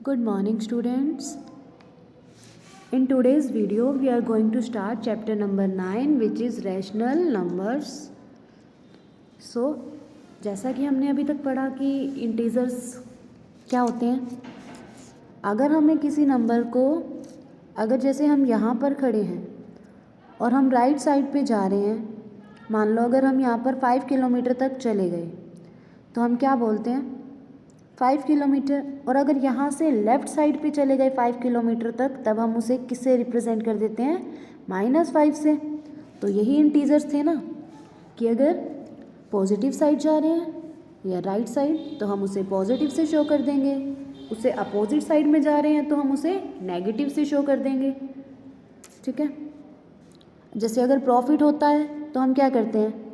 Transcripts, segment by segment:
Good morning, students. In today's video, we are going to start chapter number 9, which is rational numbers. So, जैसा कि हमने अभी तक पढ़ा कि इंटीजर्स क्या होते हैं। अगर हमें किसी नंबर को, अगर जैसे हम यहाँ पर खड़े हैं और हम राइट साइड पे जा रहे हैं, मान लो अगर हम यहाँ पर 5 किलोमीटर तक चले गए तो हम क्या बोलते हैं 5 किलोमीटर। और अगर यहाँ से लेफ़्ट साइड पे चले गए 5 किलोमीटर तक, तब हम उसे किससे रिप्रेजेंट कर देते हैं, -5 से। तो यही इंटीजर्स थे ना कि अगर पॉजिटिव साइड जा रहे हैं या राइट साइड तो हम उसे पॉजिटिव से शो कर देंगे, उसे अपोजिट साइड में जा रहे हैं तो हम उसे नेगेटिव से शो कर देंगे। ठीक है, जैसे अगर प्रॉफिट होता है तो हम क्या करते हैं,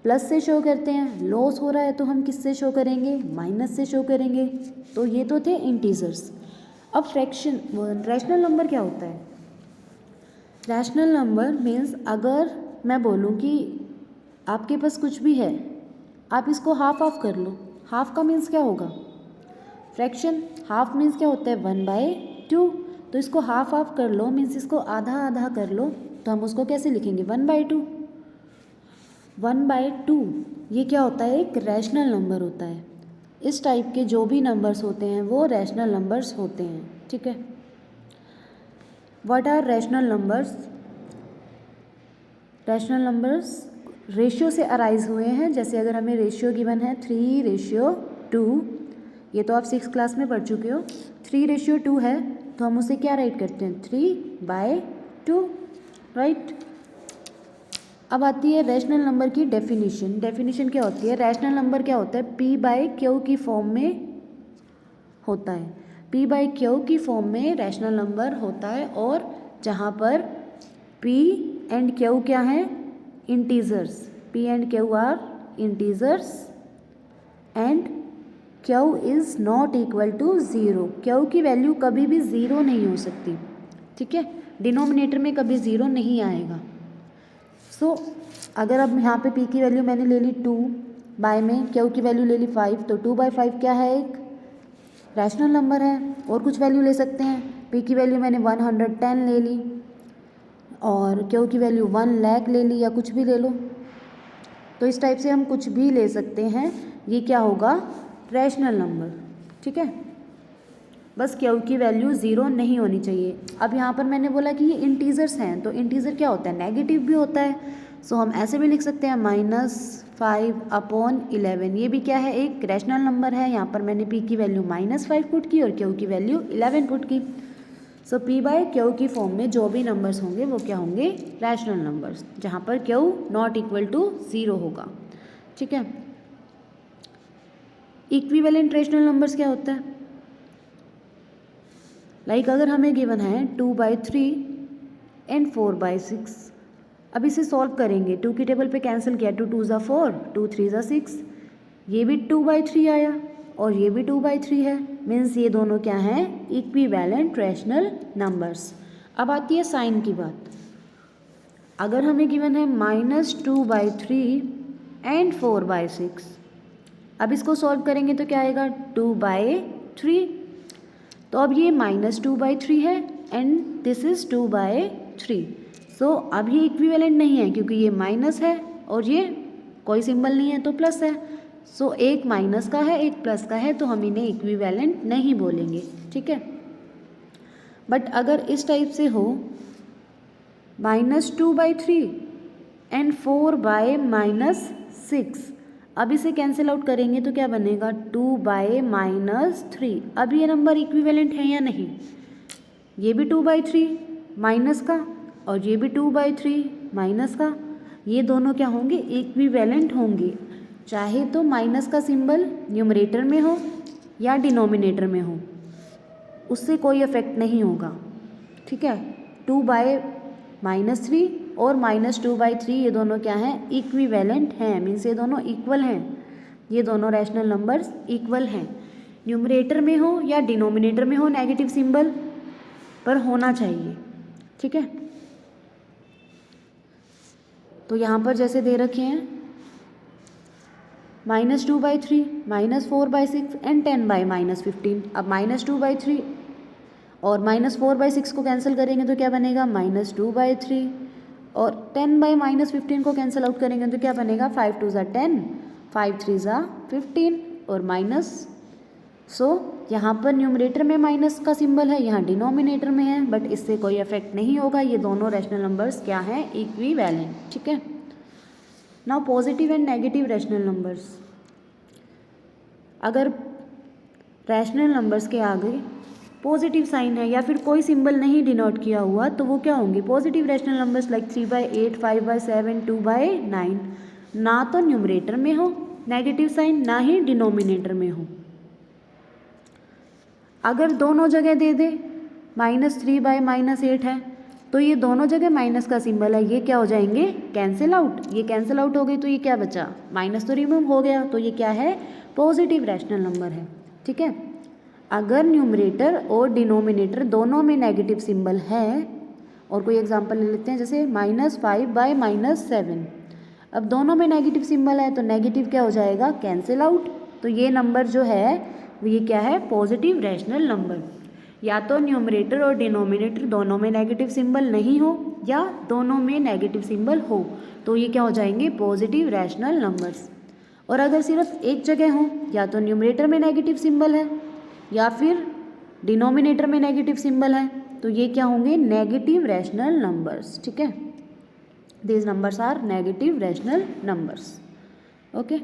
प्लस से शो करते हैं। लॉस हो रहा है तो हम किससे शो करेंगे, माइनस से शो करेंगे। तो ये तो थे इंटीजर्स। अब फ्रैक्शन, रैशनल नंबर क्या होता है। रैशनल नंबर मीन्स अगर मैं बोलूँ कि आपके पास कुछ भी है, आप इसको हाफ ऑफ कर लो। हाफ का मीन्स क्या होगा, फ्रैक्शन। हाफ मीन्स क्या होता है, 1/2। तो इसको हाफ ऑफ कर लो मीन्स इसको आधा आधा कर लो, तो हम उसको कैसे लिखेंगे, 1/2। 1/2 ये क्या होता है, एक रैशनल नंबर होता है। इस टाइप के जो भी नंबर्स होते हैं वो रैशनल नंबर्स होते हैं। ठीक है, what are rational numbers. Rational numbers ratio से अराइज हुए हैं। जैसे अगर हमें रेशियो गिवन है 3:2, ये तो आप 6 क्लास में पढ़ चुके हो। 3:2 है तो हम उसे क्या राइट करते हैं, 3/2, राइट। अब आती है रैशनल नंबर की डेफिनेशन। डेफिनेशन क्या होती है, रैशनल नंबर क्या होता है, P/Q की फॉर्म में होता है। P/Q की फॉर्म में रैशनल नंबर होता है, और जहाँ पर P एंड Q क्या है, integers. P and Q are integers and Q is not equal to 0। Q की वैल्यू कभी भी 0 नहीं हो सकती। ठीक है, डिनोमिनेटर में कभी 0 नहीं आएगा। सो अगर अब यहाँ पे P की वैल्यू मैंने ले ली 2, बाय में Q की वैल्यू ले ली 5, तो 2/5 क्या है, एक रैशनल नंबर है। और कुछ वैल्यू ले सकते हैं, P की वैल्यू मैंने 110 ले ली और Q की वैल्यू 1 लाख ले ली, या कुछ भी ले लो। तो इस टाइप से हम कुछ भी ले सकते हैं, ये क्या होगा, रैशनल नंबर। ठीक है, बस Q की वैल्यू 0 नहीं होनी चाहिए। अब यहाँ पर मैंने बोला कि ये इंटीजर्स हैं, तो इंटीजर क्या होता है, नेगेटिव भी होता है। सो हम ऐसे भी लिख सकते हैं -5/11। ये भी क्या है, एक रैशनल नंबर है। यहाँ पर मैंने P की वैल्यू -5 पुट की और Q की वैल्यू 11 पुट की। सो P/Q की फॉर्म में जो भी नंबर्स होंगे वो क्या होंगे, रैशनल नंबर्स, जहाँ पर Q नॉट इक्वल टू 0 होगा। ठीक है, इक्विवेलेंट रैशनल नंबर्स क्या होता है, लाइक अगर हमें गिवन है 2/3 एंड 4/6। अब इसे सॉल्व करेंगे, 2 की टेबल पे कैंसिल किया, 2 2 ज़ा 4, 2 3 ज़ा 6। ये भी 2/3 आया और ये भी 2/3 है, मीन्स ये दोनों क्या हैं, इक्विवेलेंट रैशनल नंबर्स। अब आती है साइन की बात। अगर हमें गिवन है -2/3 एंड 4/6, अब इसको सॉल्व करेंगे तो क्या आएगा, 2/3। तो अब ये -2/3 है एंड दिस इज़ 2/3। सो अब ये इक्विवेलेंट नहीं है क्योंकि ये माइनस है और ये कोई सिंबल नहीं है तो प्लस है। सो एक माइनस का है एक प्लस का है, तो हम इन्हें इक्विवेलेंट नहीं बोलेंगे। ठीक है, बट अगर इस टाइप से हो -2/3 एंड 4/-6, अब इसे कैंसिल आउट करेंगे तो क्या बनेगा, 2/-3। अब ये नंबर इक्विवेलेंट है या नहीं, ये भी 2/3 माइनस का और ये भी 2/3 माइनस का, ये दोनों क्या होंगे, इक्विवेलेंट होंगे। चाहे तो माइनस का सिंबल न्यूमरेटर में हो या डिनोमिनेटर में हो, उससे कोई इफेक्ट नहीं होगा। ठीक है, 2/-3 और -2/3 ये दोनों क्या हैं, इक्विवेलेंट हैं, मीन्स ये दोनों इक्वल हैं। ये दोनों रैशनल नंबर्स इक्वल हैं, न्यूमरेटर में हो या डिनोमिनेटर में हो नेगेटिव सिंबल, पर होना चाहिए। ठीक है, तो यहाँ पर जैसे दे रखे हैं -2/3, -4/6 एंड 10/-15। अब -2/3 और -4/6 को कैंसिल करेंगे तो क्या बनेगा, -2/3 और 10/-15 को कैंसिल आउट करेंगे तो क्या बनेगा, 5 2 ज़ा 10, 5 3 ज़ा 15 और माइनस। सो यहाँ पर न्यूमरेटर में माइनस का सिंबल है, यहाँ डिनोमिनेटर में है, बट इससे कोई इफेक्ट नहीं होगा। ये दोनों रैशनल नंबर्स क्या हैं, इक्विवेलेंट। ठीक है। Now positive and negative rational numbers. अगर रैशनल नंबर्स के आगे पॉजिटिव साइन है या फिर कोई सिंबल नहीं डिनोट किया हुआ तो वो क्या होंगे, पॉजिटिव रैशनल नंबर्स लाइक 3/8, 5/7, 2/9। ना तो न्यूमरेटर में हो नेगेटिव साइन, ना ही डिनोमिनेटर में हो। अगर दोनों जगह दे दे, -3/-8 है तो ये दोनों जगह माइनस का सिंबल है, ये क्या हो जाएंगे, कैंसिल आउट। ये कैंसिल आउट हो गई तो ये क्या बचा, माइनस तो रिमूव हो गया, तो ये क्या है, पॉजिटिव रैशनल नंबर है। ठीक है। अगर न्यूमरेटर और डिनोमिनेटर दोनों में नेगेटिव सिंबल है, और कोई एग्जांपल ले लेते हैं जैसे -5/-7, अब दोनों में नेगेटिव सिंबल है तो नेगेटिव क्या हो जाएगा, कैंसिल आउट। तो ये नंबर जो है ये क्या है, पॉजिटिव रैशनल नंबर। या तो न्यूमरेटर और डिनोमिनेटर दोनों में नेगेटिव सिंबल नहीं हो या दोनों में नेगेटिव सिंबल हो तो ये क्या हो जाएंगे, पॉजिटिव रैशनल नंबर्स। और अगर सिर्फ एक जगह हो, या तो न्यूमरेटर में नेगेटिव सिंबल है या फिर डिनोमिनेटर में नेगेटिव सिंबल है तो ये क्या होंगे, नेगेटिव रैशनल नंबर्स। ठीक है। These numbers are negative rational numbers. Okay.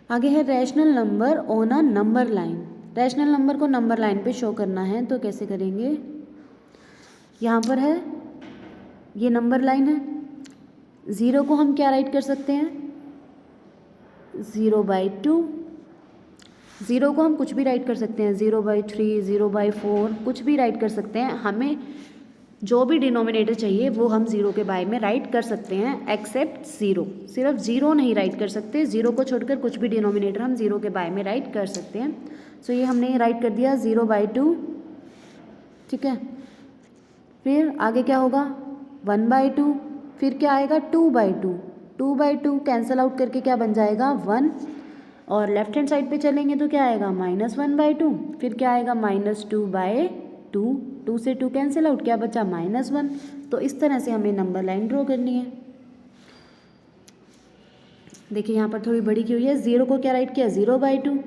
आगे है rational number on a number line. Rational number को नंबर लाइन पे शो करना है तो कैसे करेंगे, यहाँ पर है ये नंबर लाइन है, 0 को हम क्या राइट कर सकते हैं, 0/2। 0 को हम कुछ भी राइट कर सकते हैं, 0/3, 0/4 कुछ भी राइट कर सकते हैं। हमें जो भी डिनोमिनेटर चाहिए वो हम 0 के बाय में राइट कर सकते हैं, एक्सेप्ट 0। सिर्फ 0 नहीं राइट कर सकते, 0 को छोड़कर कुछ भी डिनोमिनेटर हम 0 के बाय में राइट कर सकते हैं। सो ये हमने राइट कर दिया 0/2। ठीक है। फिर आगे क्या होगा, 1/2, फिर क्या आएगा 2/2। 2/2 कैंसिल आउट करके क्या बन जाएगा, 1। और लेफ्ट हैंड साइड पे चलेंगे तो क्या आएगा, -1/2, फिर क्या आएगा, -2/2। 2 से 2 कैंसिल आउट, क्या बचा, -1। तो इस तरह से हमें नंबर लाइन ड्रॉ करनी है। देखिए यहाँ पर थोड़ी बड़ी की हुई है, 0 को क्या राइट किया, 0/2,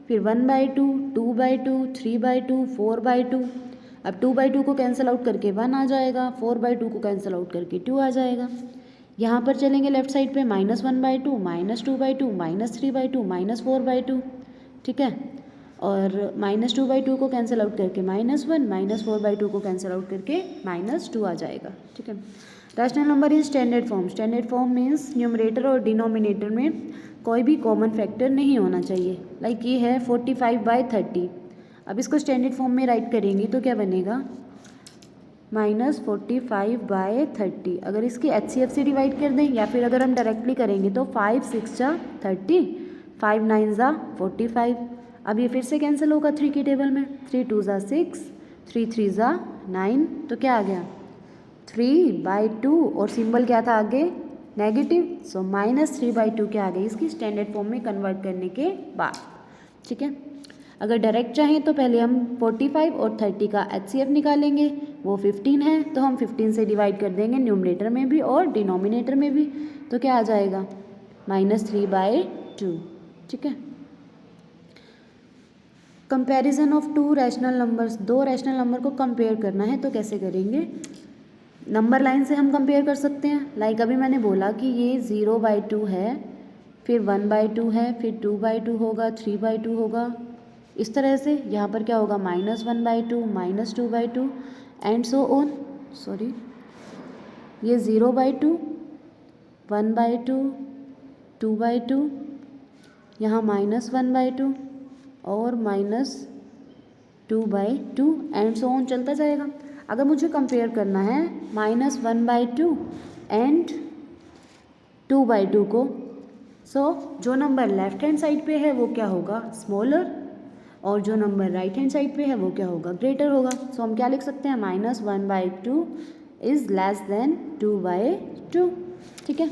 फिर 1/2, 2/2, 3/2, 4/2। अब 2/2 को कैंसिल आउट करके 1 आ जाएगा, 4/2 को कैंसिल आउट करके 2 आ जाएगा। यहाँ पर चलेंगे लेफ्ट साइड पे, -1/2, -2/2, -3/2, -4/2। ठीक है। और -2/2 को कैंसिल आउट करके -1, -4/2 को कैंसिल आउट करके -2 आ जाएगा। ठीक है। Rational number is standard form. Standard form means numerator और डिनोमिनेटर में कोई भी कॉमन फैक्टर नहीं होना चाहिए। लाइक ये है 45/30। अब इसको स्टैंडर्ड फॉर्म में राइट करेंगे तो क्या बनेगा, -45/30। अगर इसकी HCF से डिवाइड कर दें या फिर अगर हम डायरेक्टली करेंगे तो 5 6 जा 30, 5 9 जा 45। अब ये फिर से कैंसिल होगा 3 की टेबल में, 3 2 जा 6, 3 3 जा 9, तो क्या आ गया 3/2 और सिंबल क्या था आगे, नेगेटिव। सो -3/2 क्या आ गई इसकी स्टैंडर्ड फॉर्म में कन्वर्ट करने के बाद। ठीक है। अगर डायरेक्ट चाहें तो पहले हम 45 और 30 का HCF निकालेंगे, वो 15 है तो हम 15 से डिवाइड कर देंगे न्यूमरेटर में भी और डिनोमिनेटर में भी, तो क्या आ जाएगा -3/2। ठीक है। Comparison of 2 rational numbers. 2 rational number को कंपेयर करना है तो कैसे करेंगे, नंबर लाइन से हम कंपेयर कर सकते हैं। लाइक अभी मैंने बोला कि ये 0/2 है, फिर 1/2 है, फिर 2/2 होगा, 3/2 होगा। इस तरह से यहाँ पर क्या होगा, -1/2, -2/2 एंड सो ऑन। सॉरी, ये 0/2, 1/2, 2/2, यहाँ -1/2 और -2/2 एंड सो ऑन चलता जाएगा। अगर मुझे कंपेयर करना है -1/2 एंड 2/2 को, सो जो नंबर लेफ्ट हैंड साइड पे है वो क्या होगा, स्मॉलर, और जो नंबर राइट हैंड साइड पे है वो क्या होगा, ग्रेटर होगा। सो हम क्या लिख सकते हैं, -1/2 इज़ लेस देन 2/2। ठीक है।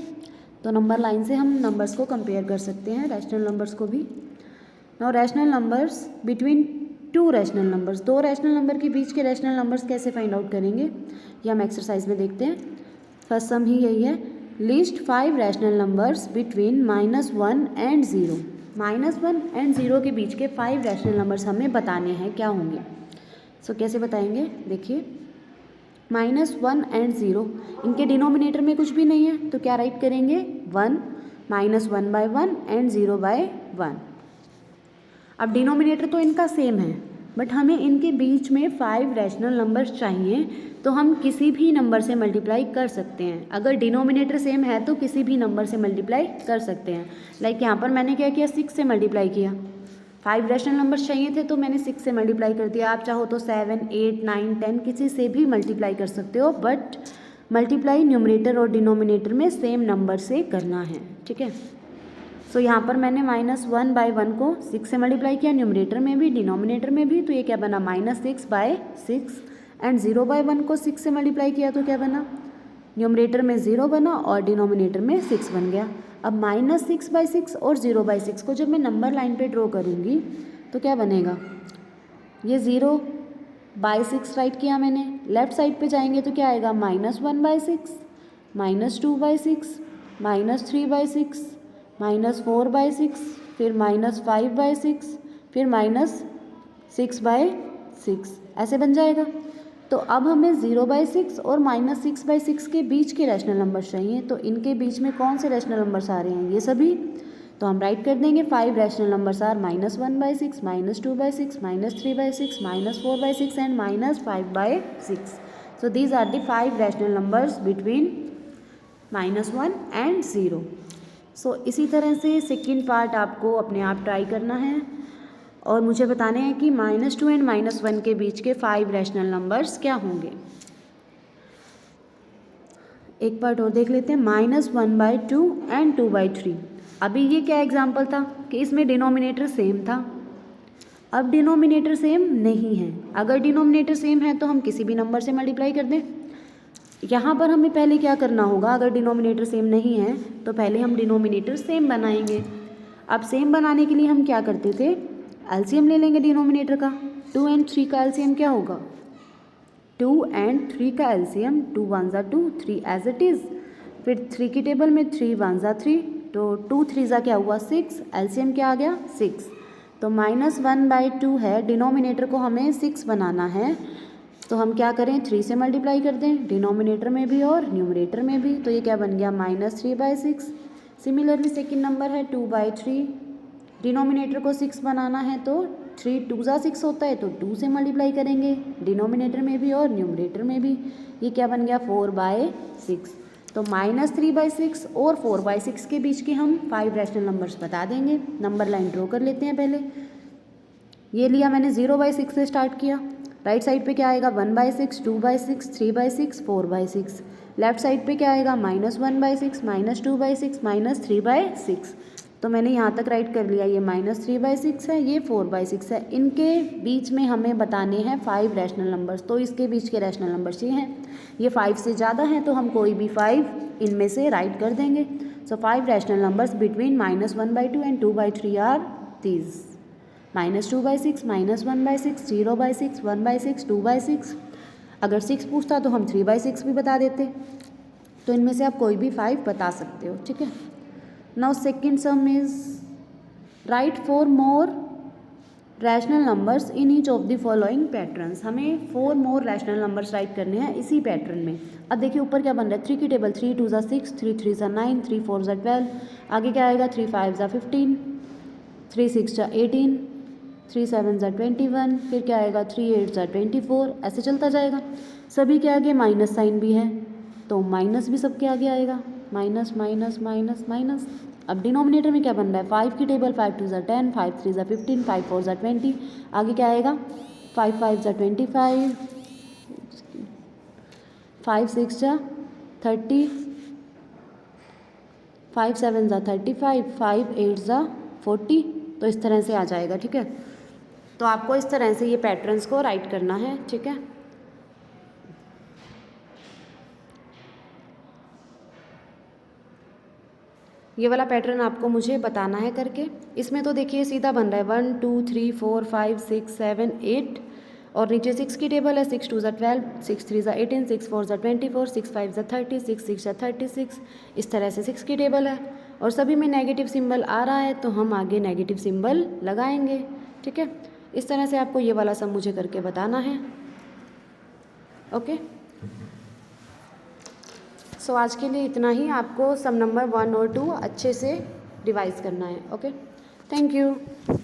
तो नंबर लाइन से हम नंबर्स को कंपेयर कर सकते हैं, रैशनल नंबर्स को भी। Now rational numbers between two rational numbers, दो रैशनल नंबर के बीच के रैशनल नंबर्स कैसे फाइंड आउट करेंगे, ये हम एक्सरसाइज में देखते हैं। फर्स्ट सम ही यही है, list 5 rational numbers between -1 and 0। -1 and 0 के बीच के 5 रैशनल नंबर्स हमें बताने हैं, क्या होंगे। सो कैसे बताएंगे, देखिए -1 एंड 0, इनके डिनोमिनेटर में कुछ भी नहीं है तो क्या राइट करेंगे 1, -1/1 एंड 0/1। अब डिनोमिनेटर तो इनका सेम है, बट हमें इनके बीच में 5 रैशनल नंबर्स चाहिए, तो हम किसी भी नंबर से मल्टीप्लाई कर सकते हैं। अगर डिनोमिनेटर सेम है तो किसी भी नंबर से मल्टीप्लाई कर सकते हैं। लाइक यहाँ पर मैंने क्या किया, 6 से मल्टीप्लाई किया। 5 रैशनल नंबर्स चाहिए थे तो मैंने 6 से मल्टीप्लाई कर दिया। आप चाहो तो 7, 8, 9, 10 किसी से भी मल्टीप्लाई कर सकते हो, बट मल्टीप्लाई न्यूमरेटर और डिनोमिनेटर में सेम नंबर से करना है, ठीक है। सो यहाँ पर मैंने -1/1 को 6 से मल्टीप्लाई किया, न्यूमरेटर में भी डिनोमिनेटर में भी, तो ये क्या बना -6/6। एंड 0/1 को 6 से मल्टीप्लाई किया तो क्या बना, न्यूमरेटर में 0 बना और डिनोमिनेटर में 6 बन गया। अब -6/6 और 0/6 को जब मैं नंबर लाइन पे ड्रॉ करूँगी तो क्या बनेगा, ये 0/6 राइट किया मैंने। लेफ्ट साइड पे जाएंगे तो क्या आएगा, -1/6, -2/6, -3/6, -4/6, फिर -5/6, फिर -6/6, ऐसे बन जाएगा। तो अब हमें 0/6 और -6/6 के बीच के रैशनल नंबर्स चाहिए, तो इनके बीच में कौन से रैशनल नंबर्स आ रहे हैं, ये सभी। तो हम राइट कर देंगे 5 rational numbers are -1/6, -2/6, -3/6, -4/6 and -5/6। So these are the 5 rational numbers between -1 and 0। सो इसी तरह से सेकेंड पार्ट आपको अपने आप ट्राई करना है और मुझे बताने हैं कि -2 एंड -1 के बीच के 5 रैशनल नंबर्स क्या होंगे। एक पार्ट और देख लेते हैं, -1/2 एंड 2/3। अभी ये क्या एग्जाम्पल था कि इसमें डिनोमिनेटर सेम था। अब डिनोमिनेटर सेम नहीं है, अगर डिनोमिनेटर सेम है तो हम किसी भी नंबर से मल्टीप्लाई कर दें। यहाँ पर हमें पहले क्या करना होगा, अगर डिनोमिनेटर सेम नहीं है तो पहले हम डिनोमिनेटर सेम बनाएंगे। अब सेम बनाने के लिए हम क्या करते थे, एलसीएम ले लेंगे डिनोमिनेटर का। 2 एंड 3 का एलसीएम क्या होगा, 2 एंड 3 का एलसीएम 2 1 ज़ा 2, 3 एज इट इज़। फिर 3 की टेबल में 3 1 ज़ा 3, तो 2 3 ज़ा क्या हुआ 6, एलसीएम क्या आ गया 6। तो -1/2 है, डिनोमिनेटर को हमें 6 बनाना है, तो हम क्या करें 3 से मल्टीप्लाई कर दें, डिनोमिनेटर में भी और न्यूमरेटर में भी। तो ये क्या बन गया -3/6। सिमिलरली सेकेंड नंबर है 2/3, डिनोमिनेटर को 6 बनाना है तो 3 2 ज़ा 6 होता है, तो 2 से मल्टीप्लाई करेंगे डिनोमिनेटर में भी और न्यूमरेटर में भी। ये क्या बन गया 4/6। तो -3/6 और 4/6 के बीच के हम 5 रैशनल नंबर्स बता देंगे। नंबर लाइन ड्रॉ कर लेते हैं पहले। ये लिया मैंने 0/6 से स्टार्ट किया। राइट साइड पे क्या आएगा 1/6, 2/6, 3/6, 4/6। लेफ्ट साइड पे क्या आएगा -1/6, -2/6, -3/6। तो मैंने यहाँ तक राइट कर लिया, ये -3/6 है, ये 4/6 है। इनके बीच में हमें बताने हैं 5 रैशनल नंबर्स, तो इसके बीच के रैशनल नंबर्स ये हैं। ये 5 से ज़्यादा हैं तो हम कोई भी 5 इनमें से राइट कर देंगे। So 5 rational numbers between -1/2 and 2/3 are these, -2/6, -1/6, 0/6, 1/6, 2/6। अगर 6 पूछता तो हम 3/6 भी बता देते। तो इनमें से आप कोई भी 5 बता सकते हो, ठीक है। Now second sum is right 4 more rational numbers in each of the following patterns. हमें 4 मोर रैशनल नंबर्स राइट करने हैं इसी पैटर्न में। अब देखिए ऊपर क्या बन रहा है, 3 की टेबल 3 2 ज़ा 6, 3 3 ज़ा 9, 3 4 ज़ा 12। आगे क्या आएगा 3 5 ज़ा 15, 3 6 ज़ा 18, 3 7 ज़ा 21, फिर क्या आएगा 3 8 ज़ा 24, ऐसे चलता जाएगा। सभी के आगे माइनस साइन भी है तो माइनस भी सबके आगे आएगा, माइनस माइनस माइनस माइनस। अब डिनोमिनेटर में क्या बन रहा है 5 की टेबल 5 2 ज़ा 10, 5 3 ज़ा 15, 5 4 ज़ा 20। आगे क्या आएगा 5 5 ज़ा 25, 5 6 ज़ा 30, 5 7 ज़ा 35, 5 8 ज़ा 40। तो इस तरह से आ जाएगा, ठीक है। तो आपको इस तरह से ये पैटर्न्स को राइट करना है, ठीक है। ये वाला पैटर्न आपको मुझे बताना है करके। इसमें तो देखिए सीधा बन रहा है 1 2 3 4 5 6 7 8 और नीचे 6 की टेबल है। 6 2 ज़ा 12, 6 3 ज़ा 18, 6 4 ज़ा 24, 6 5 ज़ा 30, 6 6 ज़ा 36। इस तरह से 6 की टेबल है और सभी में नेगेटिव सिंबल आ रहा है तो हम आगे नेगेटिव सिंबल लगाएंगे। ठीक है, इस तरह से आपको ये वाला सम मुझे करके बताना है। ओके, सो आज के लिए इतना ही। आपको सम नंबर 1 और 2 अच्छे से रिवाइज करना है। Okay, thank you.